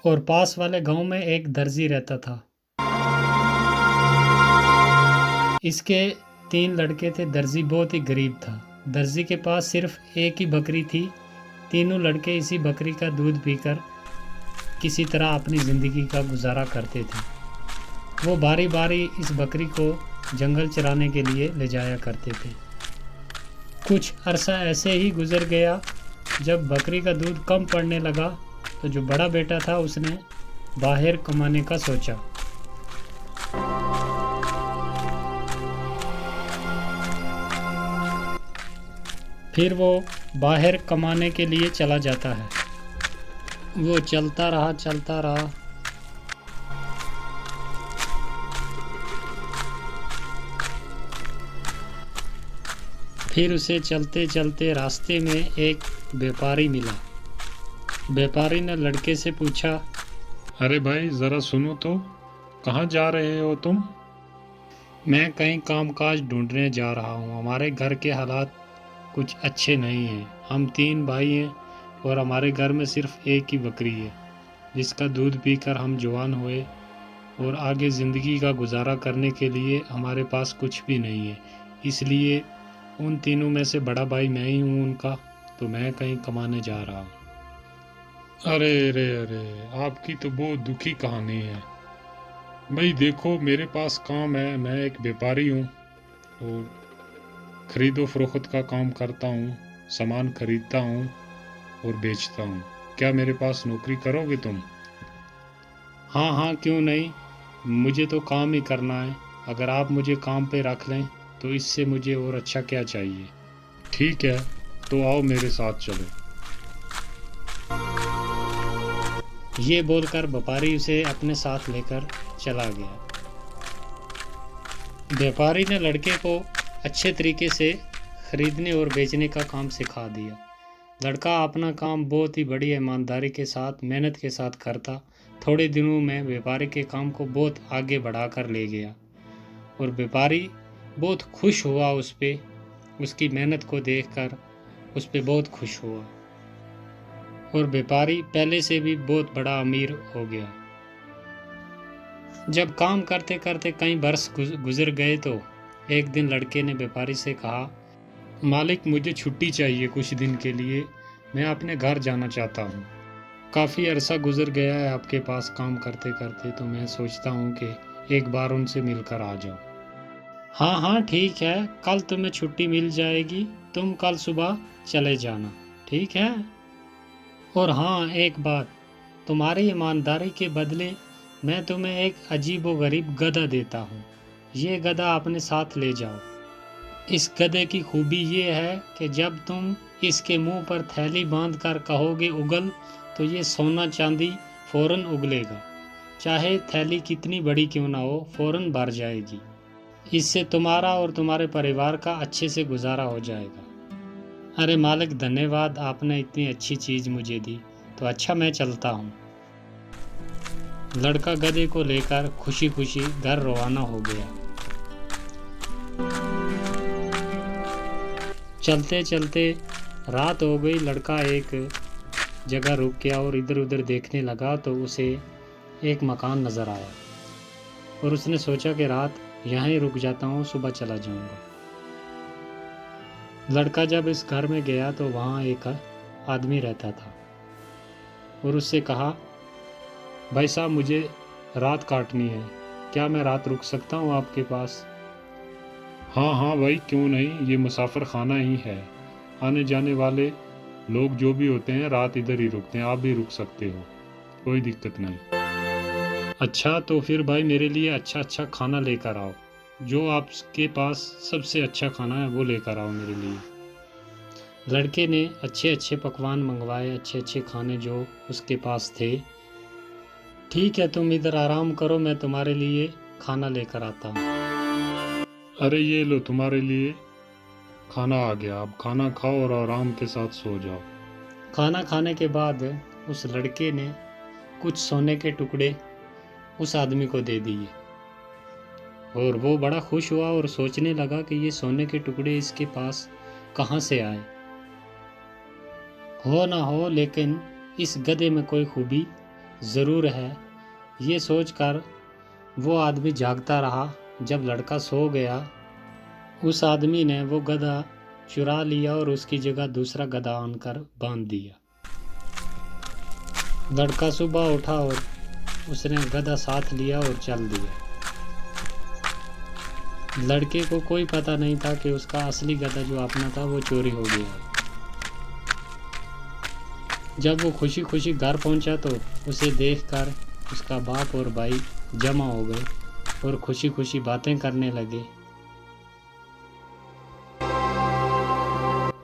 और पास वाले गांव में एक दर्जी रहता था। इसके 3 लड़के थे। दर्जी बहुत ही गरीब था। दर्जी के पास सिर्फ एक ही बकरी थी। तीनों लड़के इसी बकरी का दूध पीकर किसी तरह अपनी ज़िंदगी का गुजारा करते थे। वो बारी बारी इस बकरी को जंगल चराने के लिए ले जाया करते थे। कुछ अरसा ऐसे ही गुजर गया। जब बकरी का दूध कम पड़ने लगा तो जो बड़ा बेटा था उसने बाहर कमाने का सोचा। फिर वो बाहर कमाने के लिए चला जाता है। वो चलता रहा। फिर उसे चलते चलते रास्ते में एक व्यापारी मिला। व्यापारी ने लड़के से पूछा, अरे भाई ज़रा सुनो तो, कहाँ जा रहे हो तुम? मैं कहीं कामकाज ढूंढने जा रहा हूँ। हमारे घर के हालात कुछ अच्छे नहीं हैं। हम 3 भाई हैं और हमारे घर में सिर्फ एक ही बकरी है जिसका दूध पीकर हम जवान हुए, और आगे ज़िंदगी का गुजारा करने के लिए हमारे पास कुछ भी नहीं है। इसलिए उन तीनों में से बड़ा भाई मैं ही हूँ उनका, तो मैं कहीं कमाने जा रहा हूँ। अरे अरे अरे, आपकी तो बहुत दुखी कहानी है भाई। देखो मेरे पास काम है, मैं एक व्यापारी हूँ और खरीदो फरोख्त का काम करता हूँ। सामान खरीदता हूँ और बेचता हूँ। क्या मेरे पास नौकरी करोगे तुम? हाँ हाँ, क्यों नहीं, मुझे तो काम ही करना है। अगर आप मुझे काम पे रख लें तो इससे मुझे और अच्छा क्या चाहिए। ठीक है, तो आओ मेरे साथ चलो। ये बोलकर व्यापारी उसे अपने साथ लेकर चला गया। व्यापारी ने लड़के को अच्छे तरीके से खरीदने और बेचने का काम सिखा दिया। लड़का अपना काम बहुत ही बड़ी ईमानदारी के साथ, मेहनत के साथ करता। थोड़े दिनों में व्यापारी के काम को बहुत आगे बढ़ाकर ले गया और व्यापारी बहुत खुश हुआ उस पे, उसकी मेहनत को देखकर उस पे बहुत खुश हुआ, और व्यापारी पहले से भी बहुत बड़ा अमीर हो गया। जब काम करते करते कई वर्ष गुजर गए तो एक दिन लड़के ने व्यापारी से कहा, मालिक मुझे छुट्टी चाहिए कुछ दिन के लिए, मैं अपने घर जाना चाहता हूँ। काफ़ी अरसा गुजर गया है आपके पास काम करते करते, तो मैं सोचता हूँ कि एक बार उनसे मिलकर आ जाओ। हाँ हाँ ठीक है, कल तुम्हें छुट्टी मिल जाएगी। तुम कल सुबह चले जाना, ठीक है। और हाँ एक बात, तुम्हारी ईमानदारी के बदले मैं तुम्हें एक अजीब व गरीब गधा देता हूँ। ये गधा अपने साथ ले जाओ। इस गधे की खूबी ये है कि जब तुम इसके मुंह पर थैली बांध कर कहोगे उगल, तो ये सोना चांदी फौरन उगलेगा। चाहे थैली कितनी बड़ी क्यों ना हो, फौरन भर जाएगी। इससे तुम्हारा और तुम्हारे परिवार का अच्छे से गुजारा हो जाएगा। अरे मालिक धन्यवाद, आपने इतनी अच्छी चीज़ मुझे दी। तो अच्छा मैं चलता हूँ। लड़का गधे को लेकर खुशी खुशी घर रवाना हो गया। चलते चलते रात हो गई। लड़का एक जगह रुक गया और इधर उधर देखने लगा तो उसे एक मकान नज़र आया, और उसने सोचा कि रात यहाँ ही रुक जाता हूँ, सुबह चला जाऊँगा। लड़का जब इस घर में गया तो वहाँ एक आदमी रहता था और उससे कहा, भाई साहब मुझे रात काटनी है, क्या मैं रात रुक सकता हूँ आपके पास? हाँ हाँ भाई, क्यों नहीं, ये मुसाफिर खाना ही है। आने जाने वाले लोग जो भी होते हैं रात इधर ही रुकते हैं, आप भी रुक सकते हो, कोई दिक्कत नहीं। अच्छा तो फिर भाई मेरे लिए अच्छा अच्छा खाना लेकर आओ। जो आपके पास सबसे अच्छा खाना है वो लेकर आओ मेरे लिए। लड़के ने अच्छे अच्छे पकवान मंगवाए, अच्छे अच्छे खाने जो उसके पास थे। ठीक है, तुम इधर आराम करो, मैं तुम्हारे लिए खाना लेकर आता हूँ। अरे ये लो तुम्हारे लिए खाना आ गया, अब खाना खाओ और आराम के साथ सो जाओ। खाना खाने के बाद उस लड़के ने कुछ सोने के टुकड़े उस आदमी को दे दिए, और वो बड़ा खुश हुआ और सोचने लगा कि ये सोने के टुकड़े इसके पास कहाँ से आए। हो ना हो, लेकिन इस गधे में कोई खूबी ज़रूर है। ये सोचकर वो आदमी जागता रहा। जब लड़का सो गया, उस आदमी ने वो गधा चुरा लिया और उसकी जगह दूसरा गधा आनकर बांध दिया। लड़का सुबह उठा और उसने गधा साथ लिया और चल दिया। लड़के को कोई पता नहीं था कि उसका असली गधा जो अपना था वो चोरी हो गया। जब वो खुशी खुशी घर पहुंचा तो उसे देखकर उसका बाप और भाई जमा हो गए और खुशी खुशी बातें करने लगे।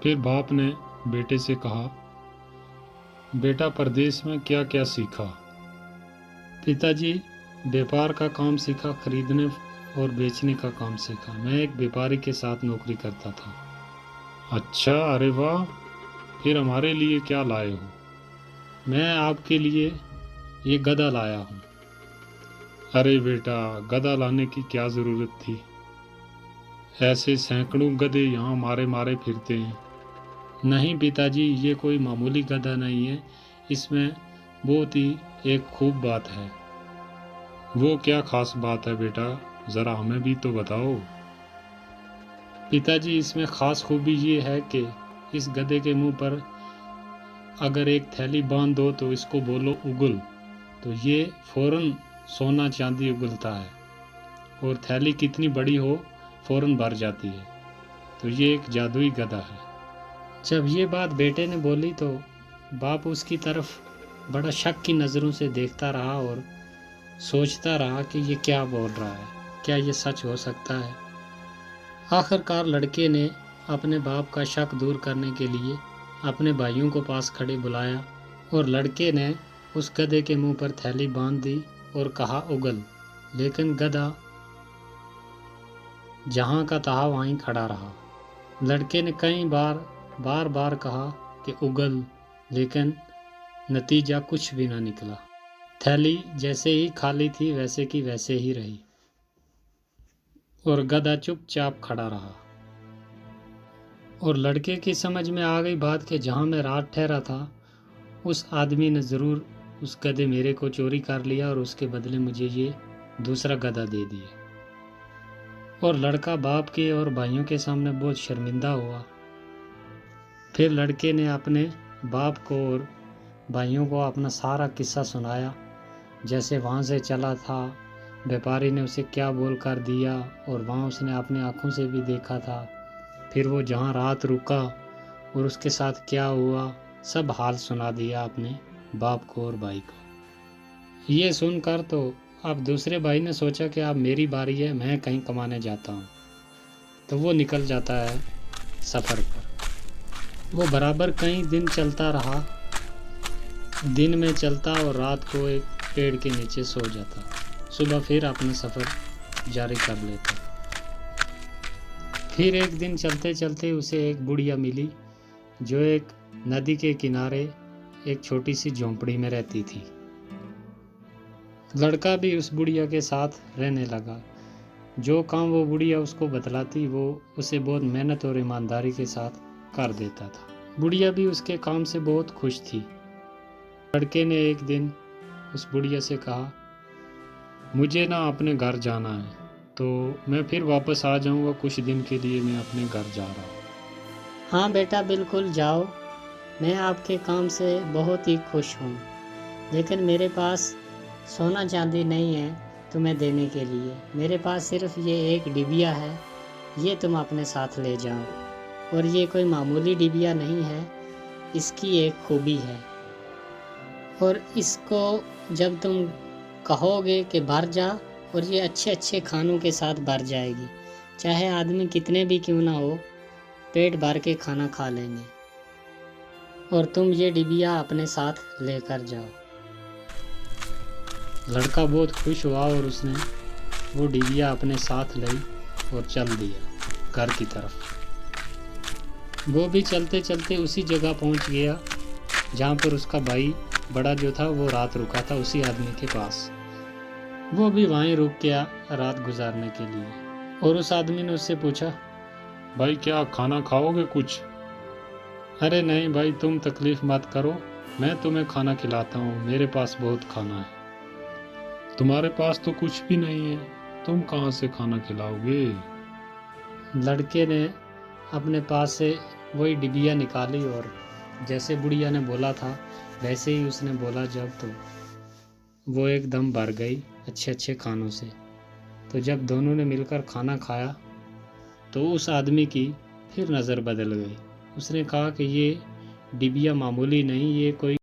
फिर बाप ने बेटे से कहा, बेटा परदेश में क्या क्या सीखा? पिताजी, व्यापार का काम सीखा, खरीदने और बेचने का काम सीखा। मैं एक व्यापारी के साथ नौकरी करता था। अच्छा, अरे वाह। फिर हमारे लिए क्या लाए हो? मैं आपके लिए ये गधा लाया हूँ। अरे बेटा, गधा लाने की क्या ज़रूरत थी? ऐसे सैकड़ों गधे यहाँ मारे मारे फिरते हैं। नहीं पिताजी, ये कोई मामूली गधा नहीं है। इसमें बहुत ही एक खूब बात है। वो क्या खास बात है बेटा? ज़रा हमें भी तो बताओ। पिताजी, इसमें खास खूबी ये है कि इस गधे के मुंह पर अगर एक थैली बांध दो तो इसको बोलो उगल, तो ये फौरन सोना चांदी उगलता है। और थैली कितनी बड़ी हो फौरन भर जाती है। तो ये एक जादुई गधा है। जब ये बात बेटे ने बोली तो बाप उसकी तरफ बड़ा शक की नज़रों से देखता रहा और सोचता रहा कि ये क्या बोल रहा है, क्या ये सच हो सकता है। आखिरकार लड़के ने अपने बाप का शक दूर करने के लिए अपने भाइयों को पास खड़े बुलाया और लड़के ने उस गधे के मुंह पर थैली बांध दी और कहा उगल। लेकिन गधा जहाँ का तहाँ वहीं खड़ा रहा। लड़के ने कई बार बार कहा कि उगल, लेकिन नतीजा कुछ भी ना निकला। थैली जैसे ही खाली थी वैसे की वैसे ही रही और गधा चुपचाप खड़ा रहा। और लड़के की समझ में आ गई बात कि जहाँ मैं रात ठहरा था उस आदमी ने ज़रूर उस गधे मेरे को चोरी कर लिया और उसके बदले मुझे ये दूसरा गधा दे दिया। और लड़का बाप के और भाइयों के सामने बहुत शर्मिंदा हुआ। फिर लड़के ने अपने बाप को और भाइयों को अपना सारा किस्सा सुनाया, जैसे वहाँ से चला था, व्यापारी ने उसे क्या बोल कर दिया और वहाँ उसने अपनी आँखों से भी देखा था। फिर वो जहाँ रात रुका और उसके साथ क्या हुआ, सब हाल सुना दिया अपने बाप को और भाई को। ये सुनकर तो अब दूसरे भाई ने सोचा कि अब मेरी बारी है, मैं कहीं कमाने जाता हूँ। तो वो निकल जाता है सफ़र पर। वो बराबर कई दिन चलता रहा। दिन में चलता और रात को एक पेड़ के नीचे सो जाता। सुबह फिर अपना सफ़र जारी कर लेता। फिर एक दिन चलते चलते उसे एक बुढ़िया मिली जो एक नदी के किनारे एक छोटी सी झोंपड़ी में रहती थी। लड़का भी उस बुढ़िया के साथ रहने लगा। जो काम वो बुढ़िया उसको बतलाती वो उसे बहुत मेहनत और ईमानदारी के साथ कर देता था। बुढ़िया भी उसके काम से बहुत खुश थी। लड़के ने एक दिन उस बुढ़िया से कहा, मुझे ना अपने घर जाना है, तो मैं फिर वापस आ जाऊंगा, कुछ दिन के लिए मैं अपने घर जा रहा हूँ। हाँ बेटा, बिल्कुल जाओ। मैं आपके काम से बहुत ही खुश हूँ, लेकिन मेरे पास सोना चांदी नहीं है तुम्हें देने के लिए। मेरे पास सिर्फ ये एक डिबिया है, ये तुम अपने साथ ले जाओ। और ये कोई मामूली डिबिया नहीं है, इसकी एक खूबी है। और इसको जब तुम कहोगे कि भर जा, और ये अच्छे अच्छे खानों के साथ भर जाएगी। चाहे आदमी कितने भी क्यों ना हो, पेट भर के खाना खा लेंगे। और तुम ये डिबिया अपने साथ लेकर जाओ। लड़का बहुत खुश हुआ और उसने वो डिबिया अपने साथ ली और चल दिया घर की तरफ। वो भी चलते चलते उसी जगह पहुंच गया जहाँ पर उसका भाई बड़ा जो था वो रात रुका था, उसी आदमी के पास। वो भी वहीं रुक गया रात गुजारने के लिए। और उस आदमी ने उससे पूछा, भाई क्या खाना खाओगे कुछ? अरे नहीं भाई, तुम तकलीफ मत करो, मैं तुम्हें खाना खिलाता हूँ, मेरे पास बहुत खाना है। तुम्हारे पास तो कुछ भी नहीं है, तुम कहाँ से खाना खिलाओगे? लड़के ने अपने पास से वही डिबिया निकाली और जैसे बुढ़िया ने बोला था वैसे ही उसने बोला जब, तो वो एकदम भर गई अच्छे अच्छे खानों से। तो जब दोनों ने मिलकर खाना खाया तो उस आदमी की फिर नज़र बदल गई। उसने कहा कि ये डिबिया मामूली नहीं, ये कोई